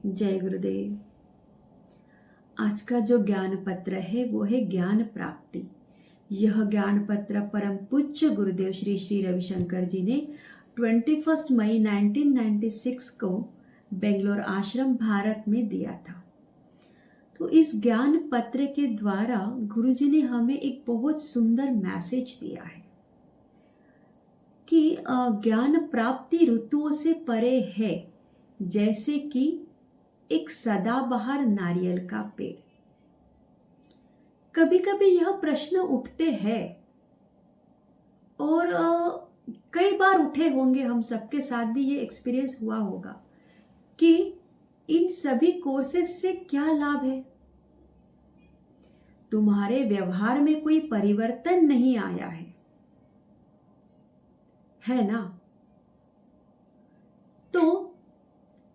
जय गुरुदेव। आज का जो ज्ञान पत्र है वो है ज्ञान प्राप्ति। यह ज्ञान पत्र परम पूज्य गुरुदेव श्री श्री रविशंकर जी ने 21 मई 1996 को बेंगलोर आश्रम भारत में दिया था। तो इस ज्ञान पत्र के द्वारा गुरुजी ने हमें एक बहुत सुंदर मैसेज दिया है कि ज्ञान प्राप्ति ऋतुओं से परे है, जैसे कि एक सदाबहार नारियल का पेड़। कभी कभी यह प्रश्न उठते हैं और कई बार उठे होंगे, हम सबके साथ भी ये एक्सपीरियंस हुआ होगा कि इन सभी कोर्सेस से क्या लाभ है। तुम्हारे व्यवहार में कोई परिवर्तन नहीं आया है ना। तो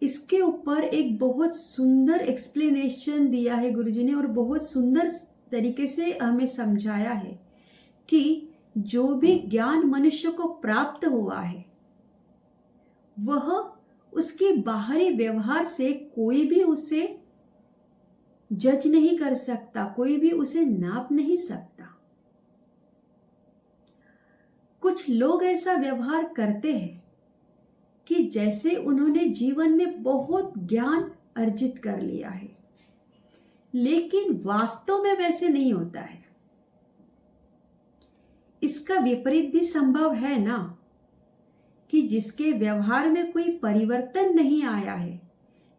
इसके ऊपर एक बहुत सुंदर एक्सप्लेनेशन दिया है गुरुजी ने और बहुत सुंदर तरीके से हमें समझाया है कि जो भी ज्ञान मनुष्य को प्राप्त हुआ है वह उसके बाहरी व्यवहार से कोई भी उसे जज नहीं कर सकता, कोई भी उसे नाप नहीं सकता। कुछ लोग ऐसा व्यवहार करते हैं कि जैसे उन्होंने जीवन में बहुत ज्ञान अर्जित कर लिया है, लेकिन वास्तव में वैसे नहीं होता है। इसका विपरीत भी संभव है ना, कि जिसके व्यवहार में कोई परिवर्तन नहीं आया है,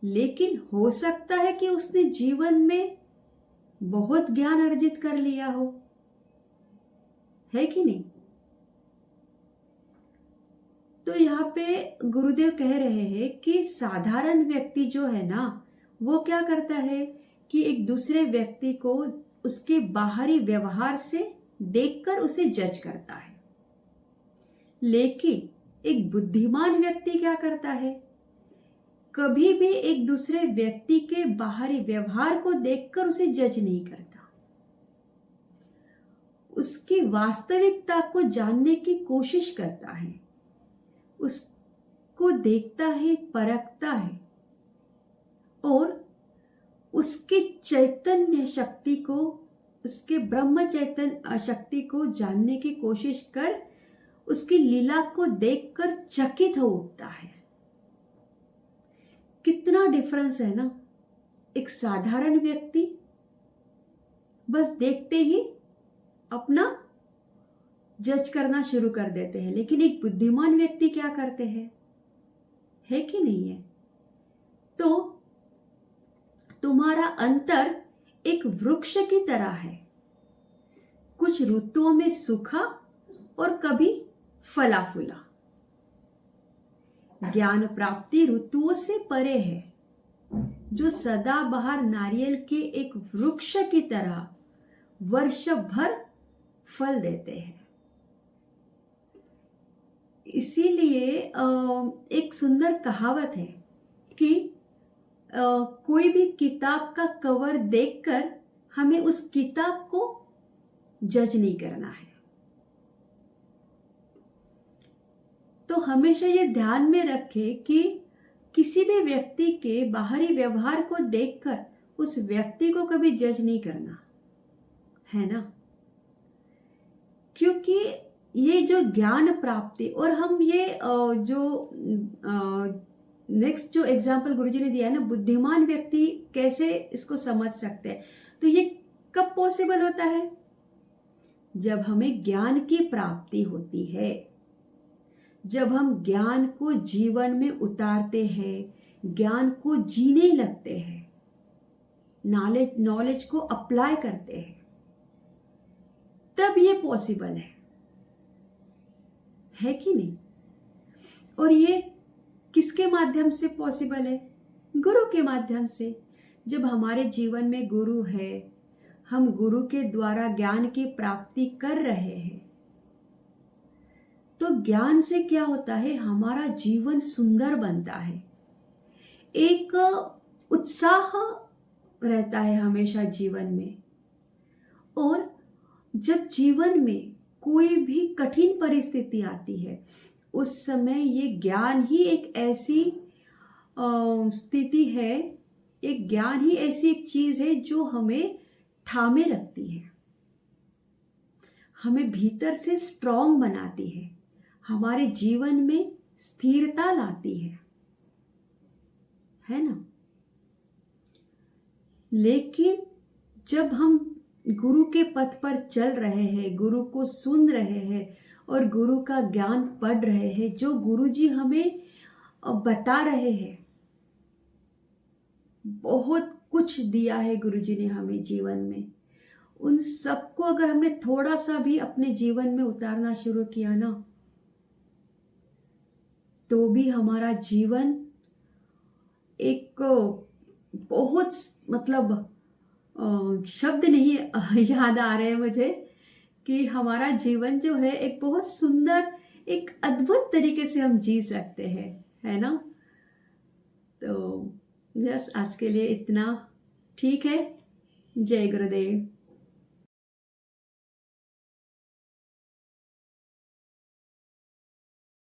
लेकिन हो सकता है कि उसने जीवन में बहुत ज्ञान अर्जित कर लिया हो, है कि नहीं। तो यहाँ पे गुरुदेव कह रहे हैं कि साधारण व्यक्ति जो है ना, वो क्या करता है कि एक दूसरे व्यक्ति को उसके बाहरी व्यवहार से देखकर उसे जज करता है, लेकिन एक बुद्धिमान व्यक्ति क्या करता है, कभी भी एक दूसरे व्यक्ति के बाहरी व्यवहार को देखकर उसे जज नहीं करता, उसकी वास्तविकता को जानने की कोशिश करता है, उसको देखता है, परखता है और उसके चैतन्य शक्ति को, उसके ब्रह्म चैतन्य शक्ति को जानने की कोशिश कर उसकी लीला को देखकर चकित हो उठता है। कितना डिफरेंस है ना। एक साधारण व्यक्ति बस देखते ही अपना जज करना शुरू कर देते हैं, लेकिन एक बुद्धिमान व्यक्ति क्या करते हैं, है कि नहीं है। तो तुम्हारा अंतर एक वृक्ष की तरह है, कुछ ऋतुओं में सूखा और कभी फला फूला। ज्ञान प्राप्ति ऋतुओं से परे है, जो सदाबहार नारियल के एक वृक्ष की तरह वर्ष भर फल देते हैं। इसीलिए एक सुंदर कहावत है कि कोई भी किताब का कवर देखकर हमें उस किताब को जज नहीं करना है। तो हमेशा ये ध्यान में रखें कि किसी भी व्यक्ति के बाहरी व्यवहार को देखकर उस व्यक्ति को कभी जज नहीं करना है ना। क्योंकि ये जो ज्ञान प्राप्ति, और हम ये जो नेक्स्ट जो एग्जाम्पल गुरुजी ने दिया है ना, बुद्धिमान व्यक्ति कैसे इसको समझ सकते हैं, तो ये कब पॉसिबल होता है, जब हमें ज्ञान की प्राप्ति होती है, जब हम ज्ञान को जीवन में उतारते हैं, ज्ञान को जीने लगते हैं, नॉलेज को अप्लाई करते हैं, तब ये पॉसिबल है कि नहीं। और ये किसके माध्यम से पॉसिबल है, गुरु के माध्यम से। जब हमारे जीवन में गुरु है, हम गुरु के द्वारा ज्ञान की प्राप्ति कर रहे हैं, तो ज्ञान से क्या होता है, हमारा जीवन सुंदर बनता है, एक उत्साह रहता है हमेशा जीवन में। और जब जीवन में कोई भी कठिन परिस्थिति आती है, उस समय ये ज्ञान ही एक ऐसी स्थिति है एक ज्ञान ही ऐसी एक चीज है जो हमें थामे रखती है, हमें भीतर से स्ट्रांग बनाती है, हमारे जीवन में स्थिरता लाती है ना। लेकिन जब हम गुरु के पथ पर चल रहे हैं, गुरु को सुन रहे हैं और गुरु का ज्ञान पढ़ रहे हैं, जो गुरु जी हमें बता रहे हैं, बहुत कुछ दिया है गुरु जी ने हमें जीवन में, उन सबको अगर हमने थोड़ा सा भी अपने जीवन में उतारना शुरू किया ना, तो भी हमारा जीवन एक बहुत मतलब शब्द नहीं याद आ रहे हैं मुझे कि हमारा जीवन जो है एक बहुत सुंदर, एक अद्भुत तरीके से हम जी सकते हैं, है ना। तो बस आज के लिए इतना ठीक है। जय गुरुदेव।